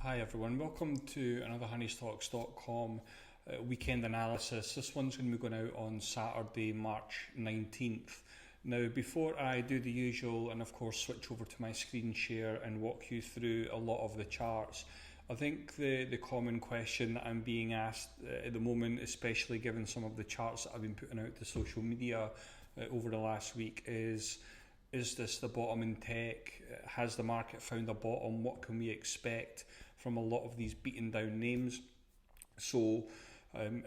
Hi everyone, welcome to another honeystocks.com weekend analysis. This one's going to be going out on Saturday, March 19th. Now, before I do the usual and of course switch over to my screen share and walk you through a lot of the charts, I think the common question that I'm being asked at the moment, especially given some of the charts that I've been putting out to social media over the last week, is this the bottom in tech? Has the market found a bottom? What can we expect from a lot of these beaten down names? So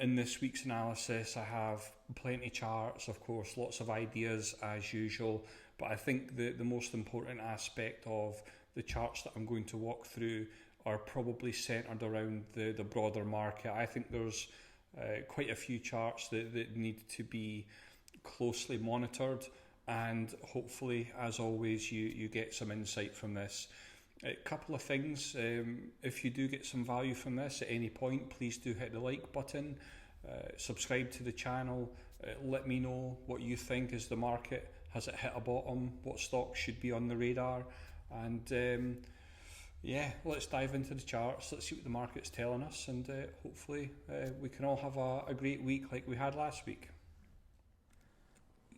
in this week's analysis, I have plenty of charts, of course, lots of ideas as usual, but I think the most important aspect of the charts that I'm going to walk through are probably centered around the broader market. I think there's quite a few charts that need to be closely monitored, and hopefully, as always, you get some insight from this. A couple of things, if you do get some value from this at any point, please do hit the like button, subscribe to the channel, let me know what you think. Is the market, has it hit a bottom, what stocks should be on the radar, and yeah, let's dive into the charts, let's see what the market's telling us, and hopefully we can all have a great week like we had last week.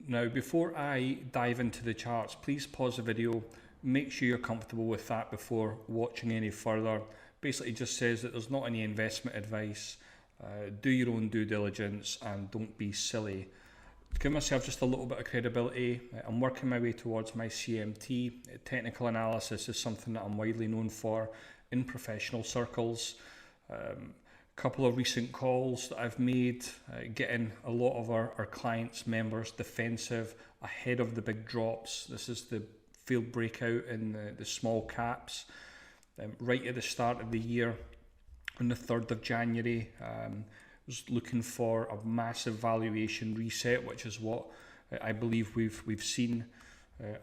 Now, before I dive into the charts, please pause the video, make sure you're comfortable with that before watching any further. Basically just says that there's not any investment advice, do your own due diligence and don't be silly. To give myself just a little bit of credibility, I'm working my way towards my CMT. Technical analysis is something that I'm widely known for in professional circles. Couple of recent calls that I've made, getting a lot of our clients, members defensive ahead of the big drops. This is the field breakout in the small caps. Right at the start of the year, on the 3rd of January, was looking for a massive valuation reset, which is what I believe we've seen.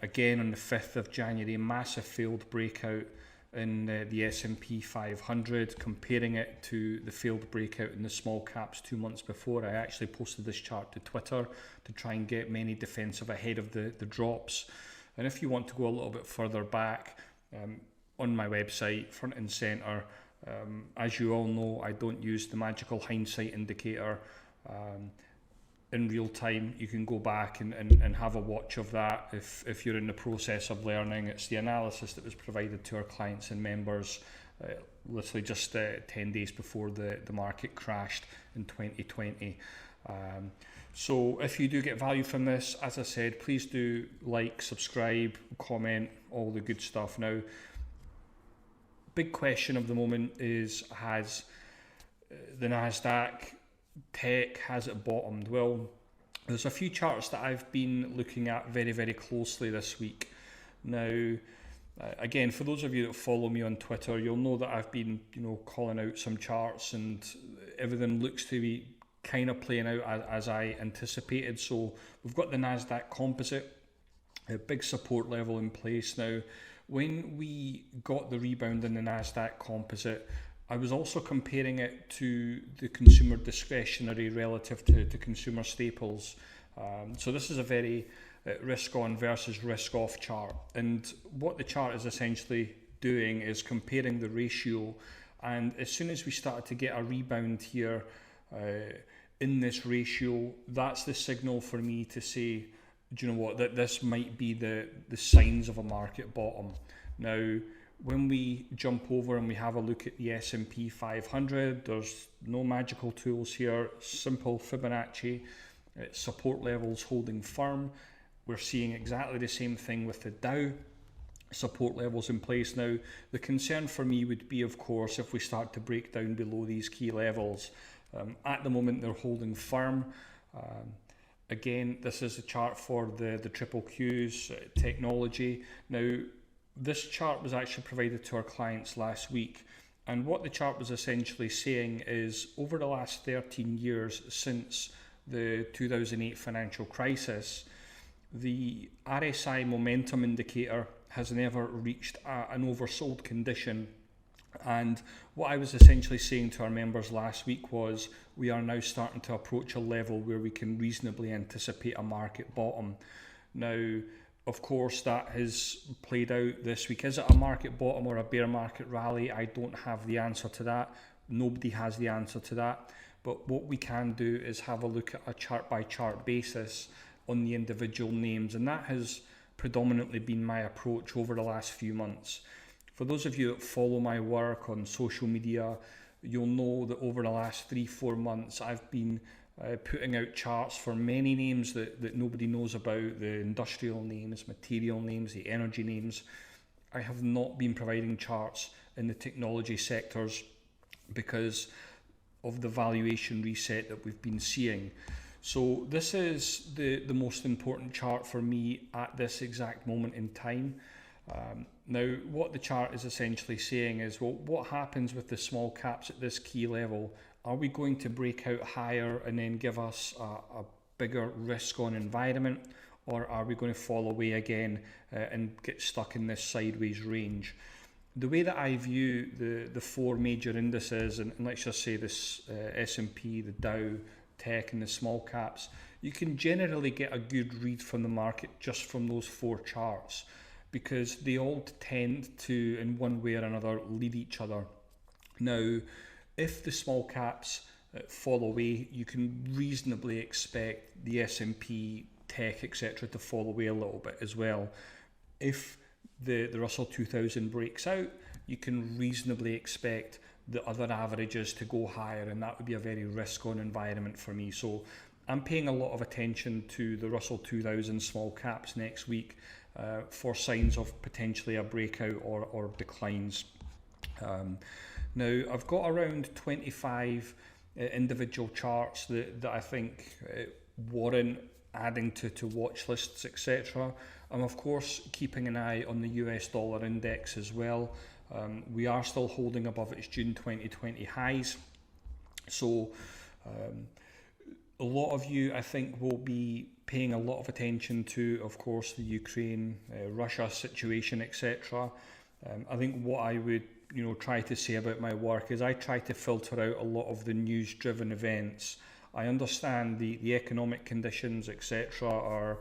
Again on the 5th of January, massive failed breakout in the S&P 500, comparing it to the failed breakout in the small caps 2 months before. I actually posted this chart to Twitter to try and get many defensive ahead of the drops. And if you want to go a little bit further back, on my website, front and center, as you all know, I don't use the magical hindsight indicator in real time. You can go back and have a watch of that if you're in the process of learning. It's the analysis that was provided to our clients and members literally just 10 days before the market crashed in 2020. So if you do get value from this, as I said, please do like, subscribe, comment, all the good stuff. Now, big question of the moment is, has the NASDAQ tech, has it bottomed? Well, there's a few charts that I've been looking at very, very closely this week. Now, again, for those of you that follow me on Twitter, you'll know that I've been, calling out some charts, and everything looks to be kind of playing out as I anticipated. So we've got the NASDAQ composite, a big support level in place. Now, when we got the rebound in the NASDAQ composite, I was also comparing it to the consumer discretionary relative to consumer staples. So this is a very risk on versus risk off chart. And what the chart is essentially doing is comparing the ratio. And as soon as we started to get a rebound here in this ratio, that's the signal for me to say, do you know what, that this might be the signs of a market bottom. Now, when we jump over and we have a look at the S&P 500, there's no magical tools here, simple Fibonacci, support levels holding firm. We're seeing exactly the same thing with the Dow, support levels in place. Now, the concern for me would be, of course, if we start to break down below these key levels. At the moment, they're holding firm. Again, this is a chart for the triple Qs, technology. Now, this chart was actually provided to our clients last week, and what the chart was essentially saying is, over the last 13 years since the 2008 financial crisis, the RSI momentum indicator has never reached an oversold condition. And what I was essentially saying to our members last week was, we are now starting to approach a level where we can reasonably anticipate a market bottom. Now, Of course, that has played out this week. Is it a market bottom or a bear market rally? I don't have the answer to that. Nobody has the answer to that. But what we can do is have a look at a chart by chart basis on the individual names, and that has predominantly been my approach over the last few months. For those of you that follow my work on social media, you'll know that over the last 3-4 months I've been putting out charts for many names that nobody knows about, the industrial names, material names, the energy names. I have not been providing charts in the technology sectors because of the valuation reset that we've been seeing. So this is the most important chart for me at this exact moment in time. Now, what the chart is essentially saying is, well, what happens with the small caps at this key level? Are we going to break out higher and then give us a bigger risk on environment, or are we going to fall away again and get stuck in this sideways range? The way that I view the four major indices, and let's just say this S&P, the Dow, tech and the small caps, you can generally get a good read from the market just from those four charts, because they all tend to, in one way or another, lead each other. Now, if the small caps fall away, you can reasonably expect the S&P, tech, etc. to fall away a little bit as well. If the Russell 2000 breaks out, you can reasonably expect the other averages to go higher, and that would be a very risk-on environment for me. So I'm paying a lot of attention to the Russell 2000 small caps next week for signs of potentially a breakout or declines. Now, I've got around 25 individual charts that I think warrant adding to watch lists, etc. I'm of course keeping an eye on the US dollar index as well. We are still holding above its June 2020 highs. So a lot of you, I think, will be paying a lot of attention to, of course, the Ukraine, Russia situation, etc. I think what I would try to say about my work is I try to filter out a lot of the news-driven events. I understand the economic conditions, etc. are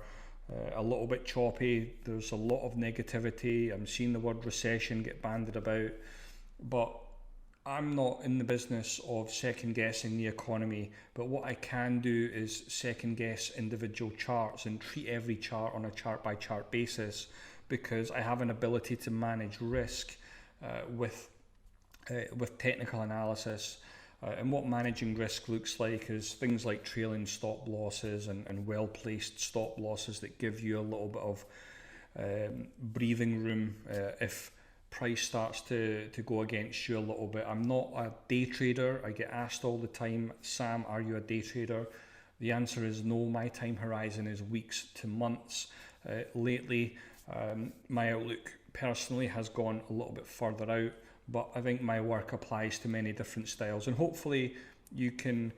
a little bit choppy. There's a lot of negativity. I'm seeing the word recession get bandied about, but I'm not in the business of second guessing the economy. But what I can do is second guess individual charts and treat every chart on a chart by chart basis, because I have an ability to manage risk with technical analysis. And what managing risk looks like is things like trailing stop losses and well-placed stop losses that give you a little bit of breathing room if price starts to go against you a little bit. I'm not a day trader. I get asked all the time, Sam, are you a day trader? The answer is no. My time horizon is weeks to months. Lately, my outlook personally has gone a little bit further out, but I think my work applies to many different styles, and hopefully you can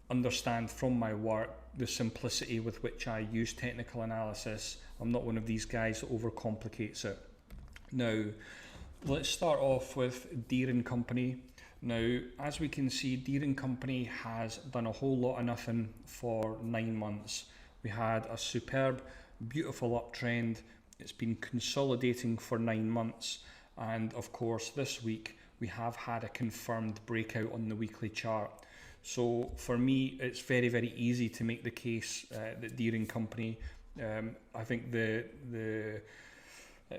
understand from my work the simplicity with which I use technical analysis. I'm not one of these guys that overcomplicates it. Now, let's start off with Deere & Company. Now, as we can see, Deere & Company has done a whole lot of nothing for 9 months. We had a superb, beautiful uptrend. It's been consolidating for 9 months. And of course, this week we have had a confirmed breakout on the weekly chart. So for me, it's very, very easy to make the case that Deere & Company, I think the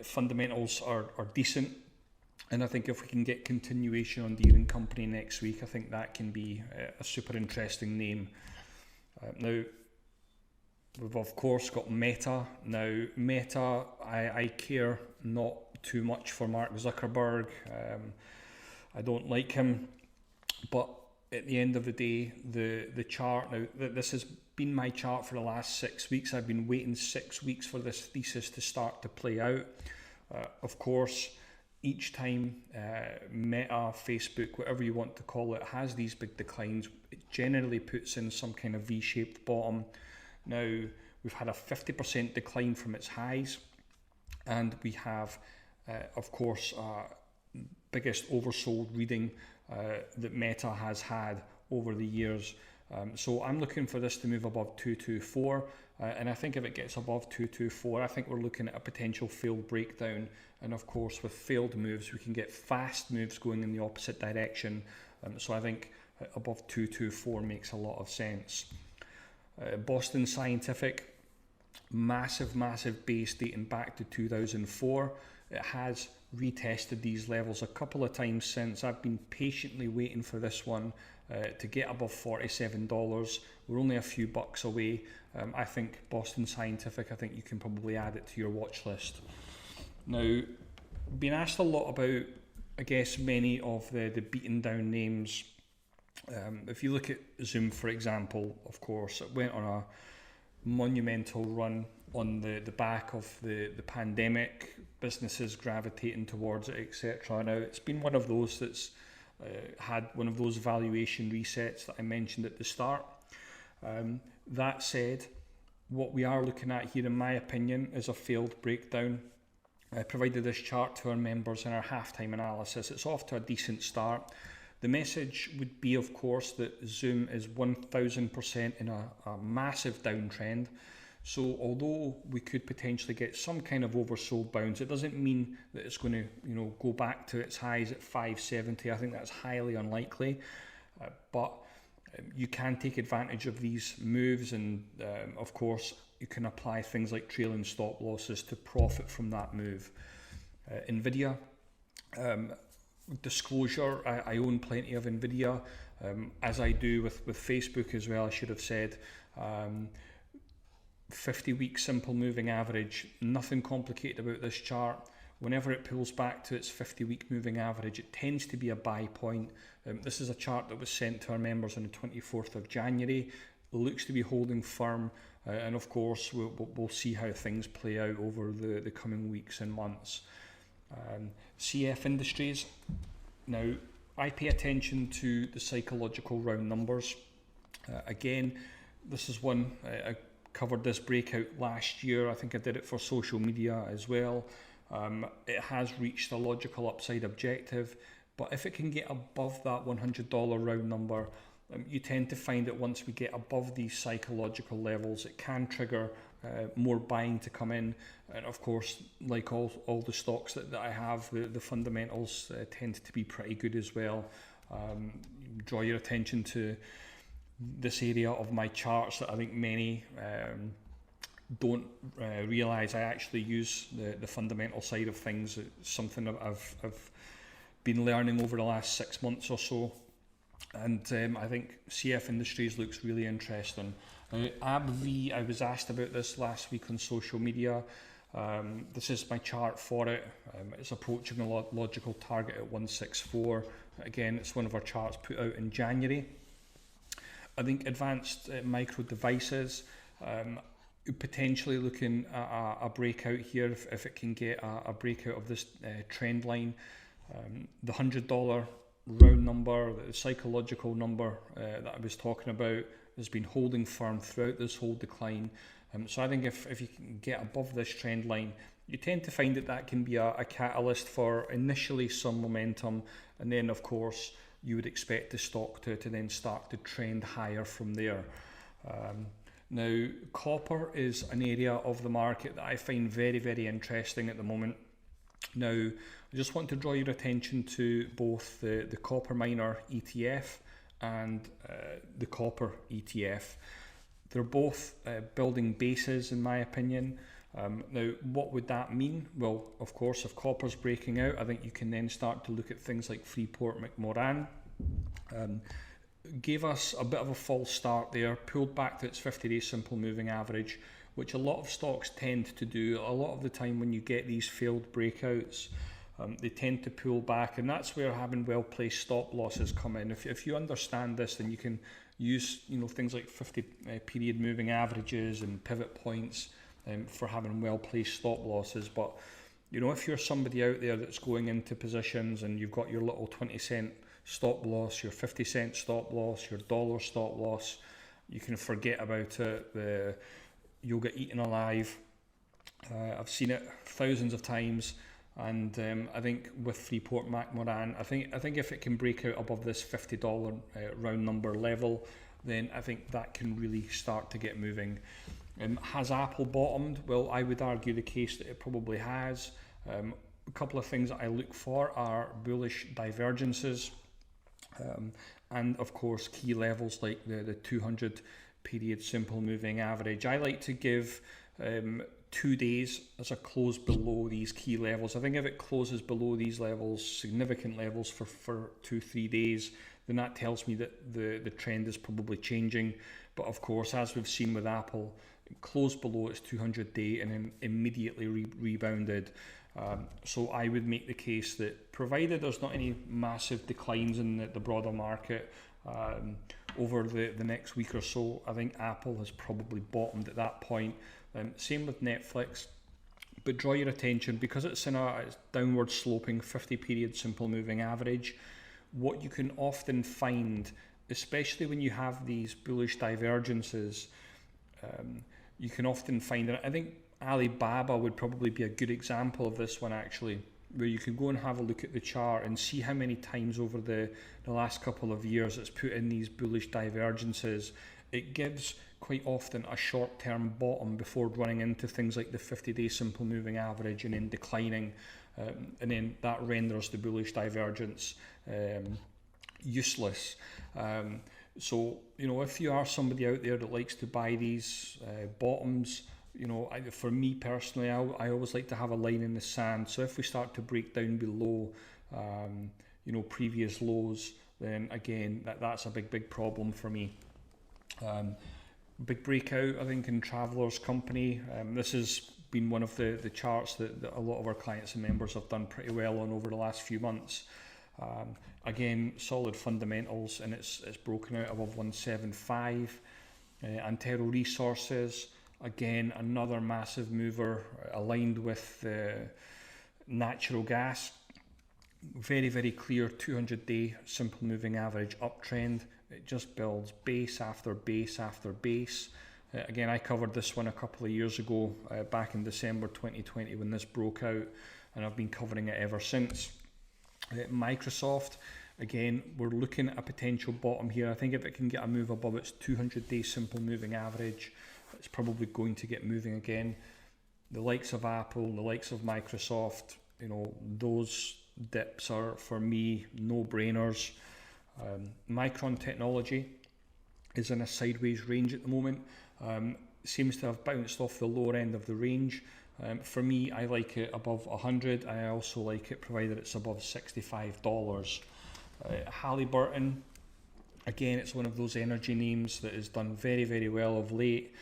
fundamentals are decent. And I think if we can get continuation on Deere & Company next week, I think that can be a super interesting name. Now, we've of course got Meta. Now, Meta, I care not too much for Mark Zuckerberg. I don't like him, but at the end of the day, the chart, now this has been my chart for the last 6 weeks. I've been waiting 6 weeks for this thesis to start to play out. Of course, each time Meta, Facebook, whatever you want to call it, has these big declines, it generally puts in some kind of V-shaped bottom. Now, we've had a 50% decline from its highs, and we have of course, biggest oversold reading that Meta has had over the years. So I'm looking for this to move above 224, and I think if it gets above 224, I think we're looking at a potential failed breakdown. And of course, with failed moves, we can get fast moves going in the opposite direction. So I think above 224 makes a lot of sense. Boston Scientific, massive base dating back to 2004. It has retested these levels a couple of times since. I've been patiently waiting for this one to get above $47. We're only a few bucks away. I think Boston Scientific, I think you can probably add it to your watch list. Now, been asked a lot about, I guess, many of the beaten down names. If you look at Zoom, for example, of course, it went on a monumental run on the back of the pandemic, businesses gravitating towards it, etc. Now, it's been one of those that's had one of those valuation resets that I mentioned at the start. That said, what we are looking at here, in my opinion, is a failed breakdown. I provided this chart to our members in our halftime analysis. It's off to a decent start. The message would be, of course, that Zoom is 1000% in a massive downtrend. So although we could potentially get some kind of oversold bounce, it doesn't mean that it's going to go back to its highs at 570. I think that's highly unlikely. But you can take advantage of these moves, and of course you can apply things like trailing stop losses to profit from that move. Nvidia, disclosure, I own plenty of Nvidia, as I do with Facebook as well, I should have said. 50-week simple moving average, nothing complicated about this chart. Whenever it pulls back to its 50-week moving average, it tends to be a buy point. This is a chart that was sent to our members on the 24th of January. It looks to be holding firm, and of course we'll see how things play out over the coming weeks and months. CF Industries. Now, I pay attention to the psychological round numbers. Again, this is one, I covered this breakout last year. I think I did it for social media as well. It has reached a logical upside objective, but if it can get above that $100 round number, you tend to find that once we get above these psychological levels, it can trigger more buying to come in. And of course, like all the stocks that I have, the fundamentals tend to be pretty good as well. Draw your attention to this area of my charts that I think many don't realise. I actually use the fundamental side of things. It's something I've been learning over the last 6 months or so. And I think CF Industries looks really interesting. AbbVie, I was asked about this last week on social media. This is my chart for it. It's approaching a logical target at 164. Again, it's one of our charts put out in January. I think Advanced Micro Devices, potentially looking at a breakout here if it can get a breakout of this trend line. The $100 round number, the psychological number that I was talking about, has been holding firm throughout this whole decline. So I think if you can get above this trend line, you tend to find that can be a catalyst for initially some momentum, and then of course you would expect the stock to then start to trend higher from there. Now, copper is an area of the market that I find very interesting at the moment. Now, I just want to draw your attention to both the copper miner ETF and the copper ETF. They're both building bases, in my opinion. Now, what would that mean? Well, of course, if copper's breaking out, I think you can then start to look at things like Freeport-McMoRan. Gave us a bit of a false start there, pulled back to its 50-day simple moving average, which a lot of stocks tend to do. A lot of the time when you get these failed breakouts, they tend to pull back, and that's where having well-placed stop losses come in. If you understand this, then you can use things like 50-period moving averages and pivot points for having well-placed stop losses. But if you're somebody out there that's going into positions and you've got your little 20-cent stop loss, your 50-cent stop loss, your dollar stop loss, you can forget about it. You'll get eaten alive. I've seen it thousands of times. And I think with Freeport-McMoRan, I think if it can break out above this $50 round number level, then I think that can really start to get moving. Has Apple bottomed? Well, I would argue the case that it probably has. A couple of things that I look for are bullish divergences, and of course key levels like the 200 period simple moving average. I like to give 2 days as a close below these key levels. I think if it closes below these levels, significant levels for 2-3 days, then that tells me that the trend is probably changing. But of course, as we've seen with Apple, it closed below its 200 day and then immediately rebounded. So I would make the case that provided there's not any massive declines in the broader market over the next week or so, I think Apple has probably bottomed at that point. Same with Netflix, but draw your attention, because it's in a downward sloping 50 period simple moving average. What you can often find, especially when you have these bullish divergences, you can often find, and I think Alibaba would probably be a good example of this one actually, where you can go and have a look at the chart and see how many times over the last couple of years it's put in these bullish divergences. It gives quite often a short-term bottom before running into things like the 50-day simple moving average and then declining, and then that renders the bullish divergence useless. So, you know, if you are somebody out there that likes to buy these bottoms, you know, for me personally, I always like to have a line in the sand. So if we start to break down below, you know, previous lows, then again, that's a big problem for me. Big breakout, I think, in Travelers Company. This has been one of the charts that a lot of our clients and members have done pretty well on over the last few months. Again, solid fundamentals, and it's broken out above 175. Antero Resources, again, another massive mover aligned with natural gas. Very clear 200-day simple moving average uptrend. It just builds base after base after base. Again, I covered this one a couple of years ago, back in December 2020 when this broke out, and I've been covering it ever since. Microsoft, again, we're looking at a potential bottom here. I think if it can get a move above its 200-day simple moving average, it's probably going to get moving again. The likes of Apple, the likes of Microsoft, you know, those dips are, for me, no-brainers. Micron Technology is in a sideways range at the moment. Seems to have bounced off the lower end of the range. For me, I like it above 100. I also like it provided it's above $65. Halliburton, again, it's one of those energy names that has done very well of late.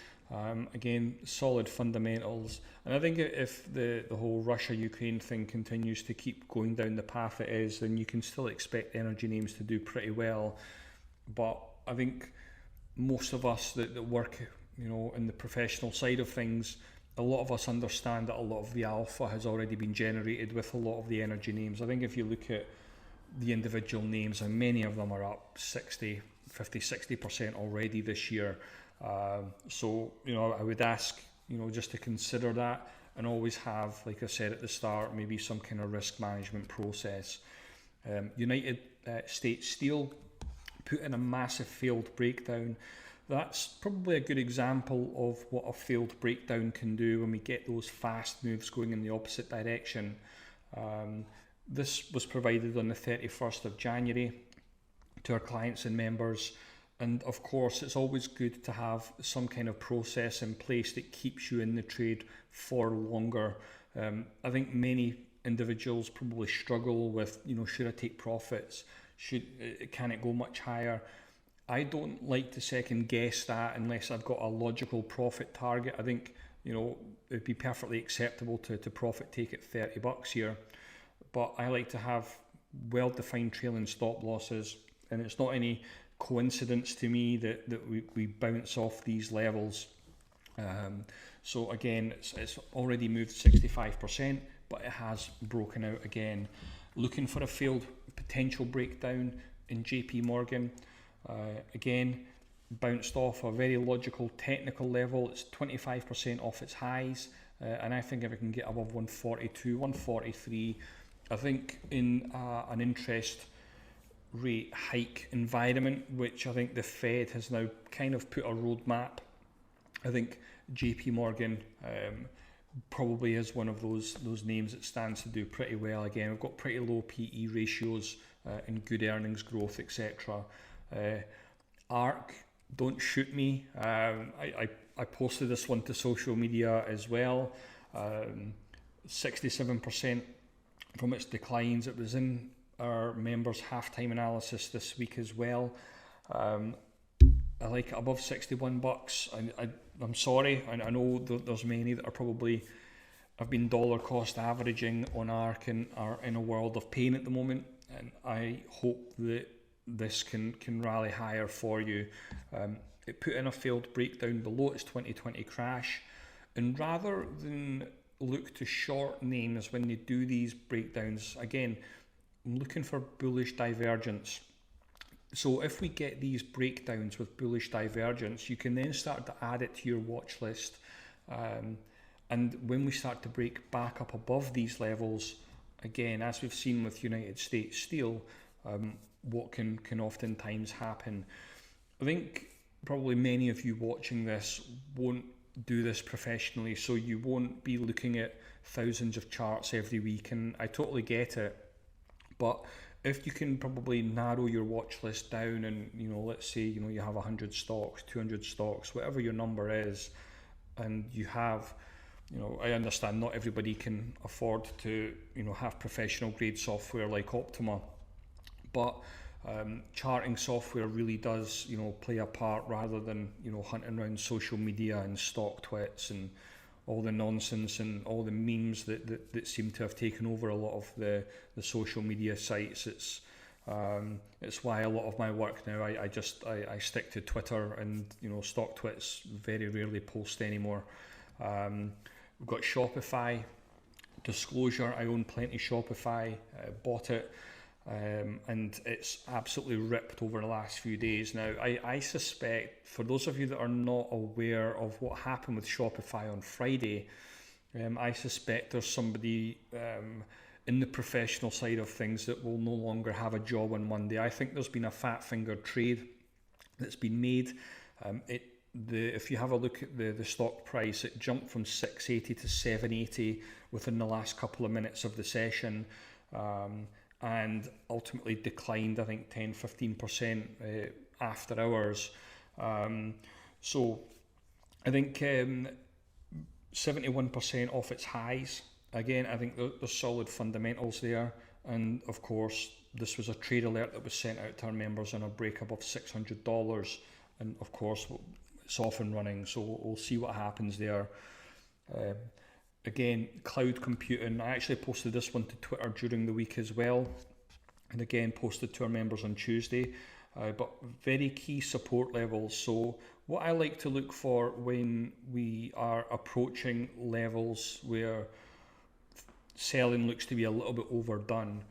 Again, solid fundamentals, and I think if the whole Russia-Ukraine thing continues to keep going down the path it is, then you can still expect energy names to do pretty well. But I think most of us that work, you know, in the professional side of things, a lot of us understand that a lot of the alpha has already been generated with a lot of the energy names. I think if you look at the individual names, and many of them are up 50-60% already this year. So, you know, I would ask, you know, just to consider that, and always have, like I said at the start, maybe some kind of risk management process. United States Steel put in a massive failed breakdown. That's probably a good example of what a failed breakdown can do when we get those fast moves going in the opposite direction. This was provided on the 31st of January to our clients and members. And of course, it's always good to have some kind of process in place that keeps you in the trade for longer. I think many individuals probably struggle with, you know, should I take profits? Can it go much higher? I don't like to second guess that unless I've got a logical profit target. I think, you know, it'd be perfectly acceptable to profit take at $30 here, but I like to have well-defined trailing stop losses, and it's not any coincidence to me that we bounce off these levels. So again, it's already moved 65%, but it has broken out again. Looking for a failed potential breakdown in JP Morgan. Again, bounced off a very logical technical level. It's 25% off its highs, and I think if it can get above 142, 143, I think in an interest rate hike environment, which I think the Fed has now kind of put a roadmap. I think JP Morgan probably is one of those names that stands to do pretty well. Again, we've got pretty low PE ratios and good earnings growth, etc. ARC, don't shoot me. I posted this one to social media as well. 67% from its declines. It was in our members' halftime analysis this week as well. I like it above $61. I'm sorry, I know there's many that are probably have been dollar cost averaging on ARC and are in a world of pain at the moment, and I hope that this can rally higher for you. It put in a failed breakdown below its 2020 crash, and rather than look to short names when you do these breakdowns, again, I'm looking for bullish divergence. So if we get these breakdowns with bullish divergence, you can then start to add it to your watch list. And when we start to break back up above these levels, again, as we've seen with United States Steel, what can oftentimes happen. I think probably many of you watching this won't do this professionally, so you won't be looking at thousands of charts every week, and I totally get it. But if you can probably narrow your watch list down and, let's say, you have 100 stocks, 200 stocks, whatever your number is, and you have, I understand not everybody can afford to, have professional grade software like Optima, but charting software really does, play a part rather than, hunting around social media and stock twits and all the nonsense and all the memes that seem to have taken over a lot of the social media sites. It's why a lot of my work now, I stick to Twitter, and stock twits very rarely post anymore. We've got Shopify. Disclosure, I own plenty Shopify, bought it, and it's absolutely ripped over the last few days. Now, I suspect, for those of you that are not aware of what happened with Shopify on Friday, I suspect there's somebody in the professional side of things that will no longer have a job on Monday. I think there's been a fat-fingered trade that's been made. If you have a look at the stock price, it jumped from 680 to 780 within the last couple of minutes of the session, and ultimately declined, I think, 10-15% after hours. So I think 71% off its highs. Again, I think there's solid fundamentals there, and of course this was a trade alert that was sent out to our members on a break above $600, and of course it's off and running, so we'll see what happens there. Again, cloud computing, I actually posted this one to Twitter during the week as well, and again posted to our members on Tuesday, but very key support levels. So what I like to look for when we are approaching levels where selling looks to be a little bit overdone,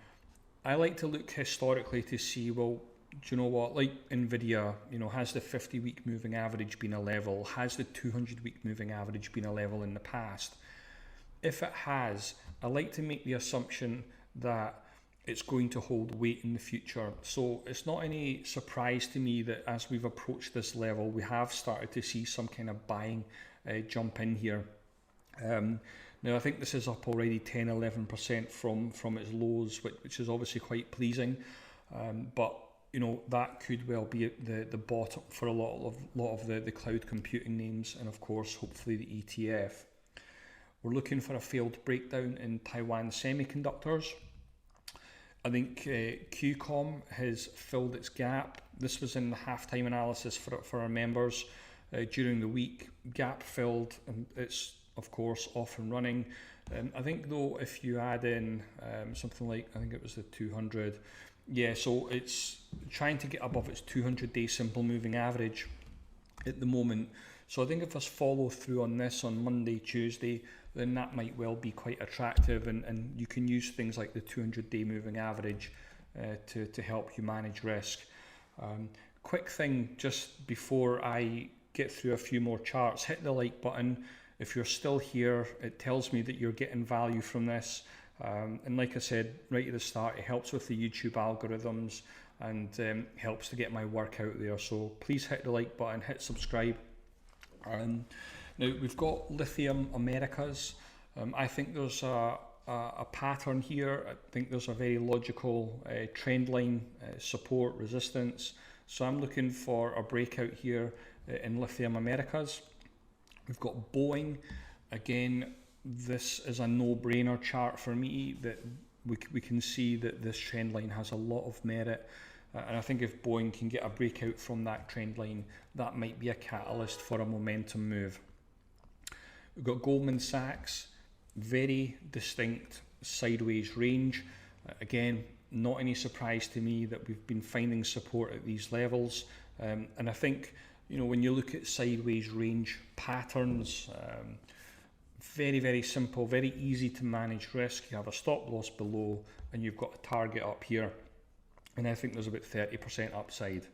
I like to look historically to see, well, do you know what, like Nvidia, has the 50-week moving average been a level? Has the 200-week moving average been a level in the past? If it has, I like to make the assumption that it's going to hold weight in the future. So it's not any surprise to me that as we've approached this level, we have started to see some kind of buying jump in here. Now I think this is up already 10-11% from its lows, which is obviously quite pleasing, but that could well be the bottom for a lot of the cloud computing names, and of course hopefully the ETF. We're looking for a failed breakdown in Taiwan Semiconductors. I think QCOM has filled its gap. This was in the halftime analysis for our members during the week. Gap filled, and it's of course off and running. I think though, if you add in something like, I think it was the 200, so it's trying to get above its 200-day simple moving average at the moment. So I think if there's follow through on this on Monday, Tuesday, then that might well be quite attractive, and you can use things like the 200-day moving average to help you manage risk. Quick thing just before I get through a few more charts, hit the like button. If you're still here, it tells me that you're getting value from this. And like I said right at the start, it helps with the YouTube algorithms and helps to get my work out there. So please hit the like button, hit subscribe. Now we've got Lithium Americas. I think there's a pattern here. I think there's a very logical trend line, support, resistance. So I'm looking for a breakout here in Lithium Americas. We've got Boeing. Again, this is a no-brainer chart for me, that we can see that this trend line has a lot of merit. And I think if Boeing can get a breakout from that trend line, that might be a catalyst for a momentum move. We've got Goldman Sachs, very distinct sideways range. Again, not any surprise to me that we've been finding support at these levels. And I think, you know, when you look at sideways range patterns, very, very simple, very easy to manage risk. You have a stop loss below and you've got a target up here. And I think there's about 30% upside.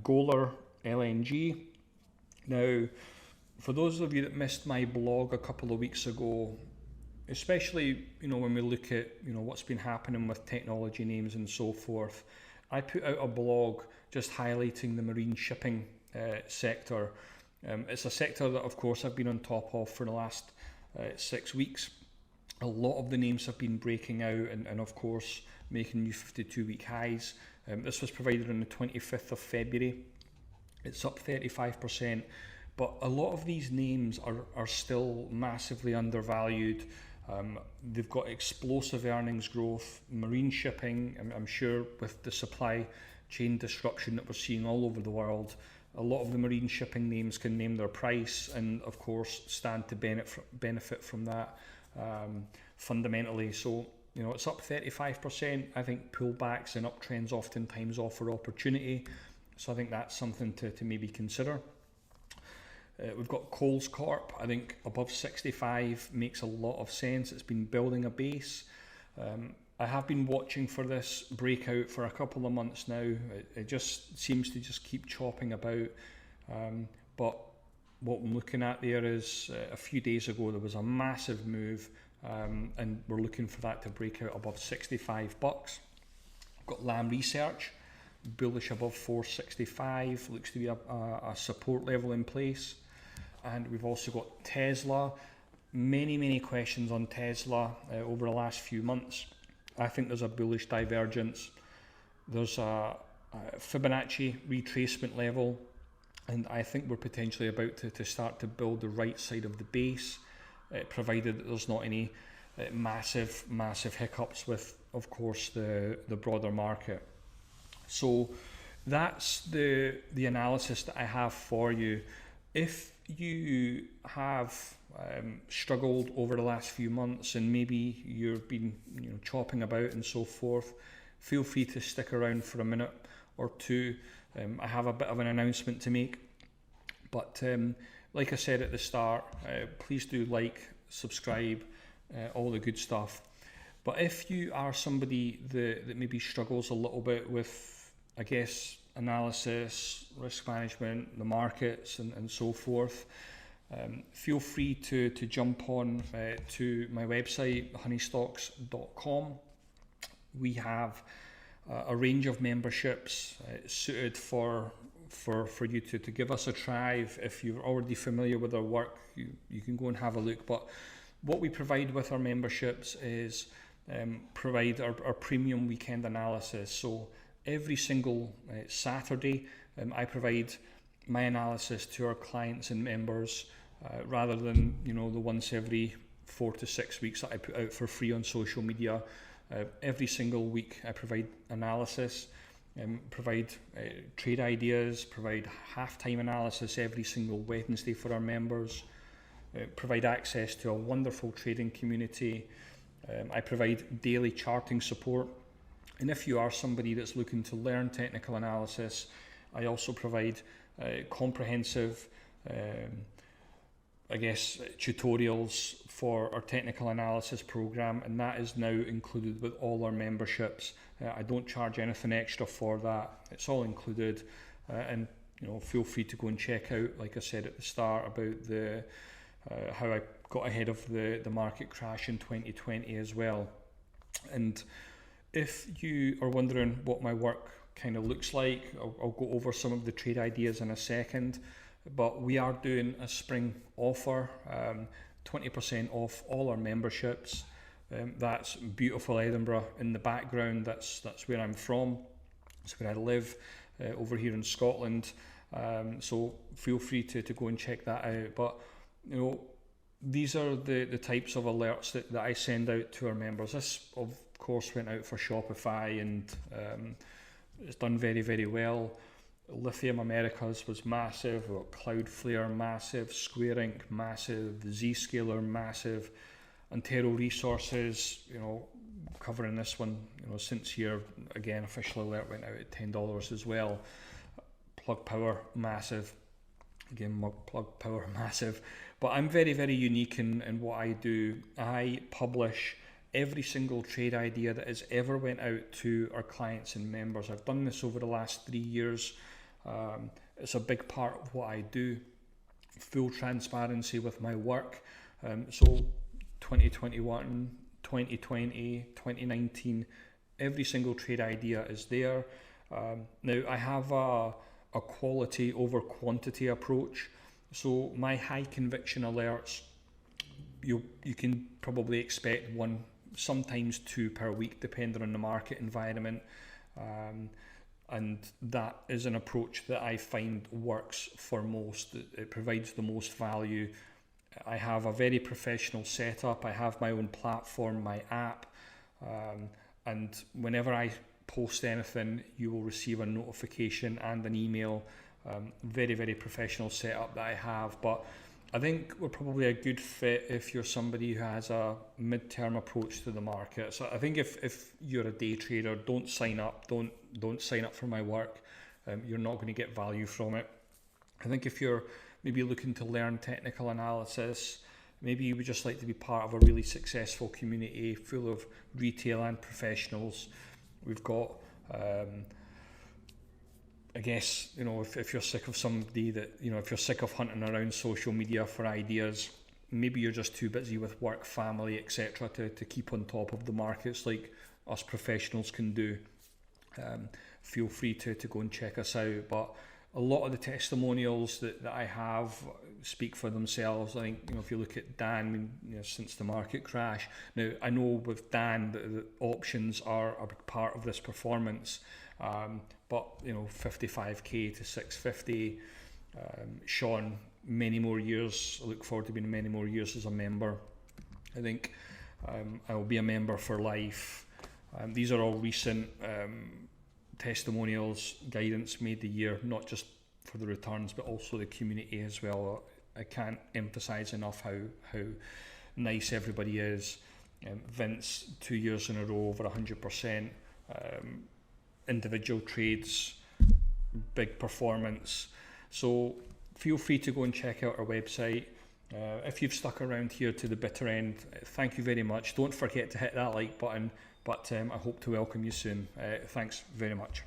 Golar LNG. Now, for those of you that missed my blog a couple of weeks ago, especially, you know, when we look at, you know, what's been happening with technology names and so forth, I put out a blog just highlighting the marine shipping sector. It's a sector that, of course, I've been on top of for the last 6 weeks. A lot of the names have been breaking out and of course, making new 52-week highs. This was provided on the 25th of February. It's up 35%, but a lot of these names are still massively undervalued. They've got explosive earnings growth. Marine shipping, I'm sure with the supply chain disruption that we're seeing all over the world, a lot of the marine shipping names can name their price and of course stand to benefit from that fundamentally. So, you know, it's up 35%. I think pullbacks and uptrends oftentimes offer opportunity. So I think that's something to maybe consider. We've got Coles Corp. I think above 65 makes a lot of sense. It's been building a base. I have been watching for this breakout for a couple of months now. It just seems to just keep chopping about. But what I'm looking at there is a few days ago there was a massive move, and we're looking for that to break out above $65. I've got Lam Research, bullish above 465, looks to be a support level in place. And we've also got Tesla. Many questions on Tesla over the last few months. I think there's a bullish divergence. There's a Fibonacci retracement level, and I think we're potentially about to start to build the right side of the base, provided that there's not any massive hiccups with, of course, the broader market. So that's the analysis that I have for you. If you have struggled over the last few months and maybe you've been, you know, chopping about and so forth, feel free to stick around for a minute or two. I have a bit of an announcement to make, but like I said at the start, please do like, subscribe, all the good stuff. But if you are somebody that maybe struggles a little bit with, I guess, analysis, risk management, the markets and so forth, feel free to jump on to my website, honeystocks.com. We have a range of memberships suited for you to give us a try. If you're already familiar with our work, you can go and have a look. But what we provide with our memberships is provide our premium weekend analysis. So every single Saturday, I provide my analysis to our clients and members, rather than, you know, the once every 4 to 6 weeks that I put out for free on social media. Every single week I provide analysis, provide trade ideas, provide halftime analysis every single Wednesday for our members, provide access to a wonderful trading community. I provide daily charting support. And if you are somebody that's looking to learn technical analysis, I also provide comprehensive tutorials for our technical analysis program, and that is now included with all our memberships. I don't charge anything extra for that. It's all included, and you know, feel free to go and check out, like I said at the start, about the how I got ahead of the market crash in 2020 as well. And if you are wondering what my work kind of looks like, I'll go over some of the trade ideas in a second, but we are doing a spring offer, 20% off all our memberships. That's beautiful Edinburgh in the background. That's where I'm from. That's where I live, over here in Scotland. So feel free to go and check that out. But you know, these are the types of alerts that I send out to our members. This of course went out for Shopify, and it's done very, very well. Lithium Americas was massive, Cloudflare massive, Square Inc massive, Zscaler massive, Antero Resources, you know, covering this one, you know, since here, again, official alert went out at $10 as well. Plug Power massive, again, Plug Power massive. But I'm very, very unique in what I do. I publish every single trade idea that has ever went out to our clients and members. I've done this over the last 3 years. It's a big part of what I do. Full transparency with my work. So 2021, 2020, 2019, every single trade idea is there. Now I have a quality over quantity approach. So my high conviction alerts, you can probably expect 1, sometimes 2 per week, depending on the market environment. And that is an approach that I find works for most. It provides the most value. I have a very professional setup. I have my own platform, my app, and whenever I post anything, you will receive a notification and an email. Very, very professional setup that I have. But I think we're probably a good fit if you're somebody who has a mid-term approach to the market. So I think if you're a day trader, don't sign up. Don't sign up for my work. You're not going to get value from it. I think if you're maybe looking to learn technical analysis, maybe you would just like to be part of a really successful community full of retail and professionals. We've got, I guess, you know, if you're sick of somebody that, you know, if you're sick of hunting around social media for ideas, maybe you're just too busy with work, family, etc. to keep on top of the markets like us professionals can do. Feel free to go and check us out. But a lot of the testimonials that I have speak for themselves. I think, you know, if you look at Dan, you know, since the market crash. Now, I know with Dan the options are a big part of this performance. But you know, 55k to 650. Sean, many more years. I look forward to being many more years as a member. I think I will be a member for life. These are all recent testimonials, guidance made the year, not just for the returns, but also the community as well. I can't emphasize enough how nice everybody is. Vince, 2 years in a row, over 100%. Individual trades, big performance. So feel free to go and check out our website. If you've stuck around here to the bitter end, thank you very much. Don't forget to hit that like button, but I hope to welcome you soon. Thanks very much.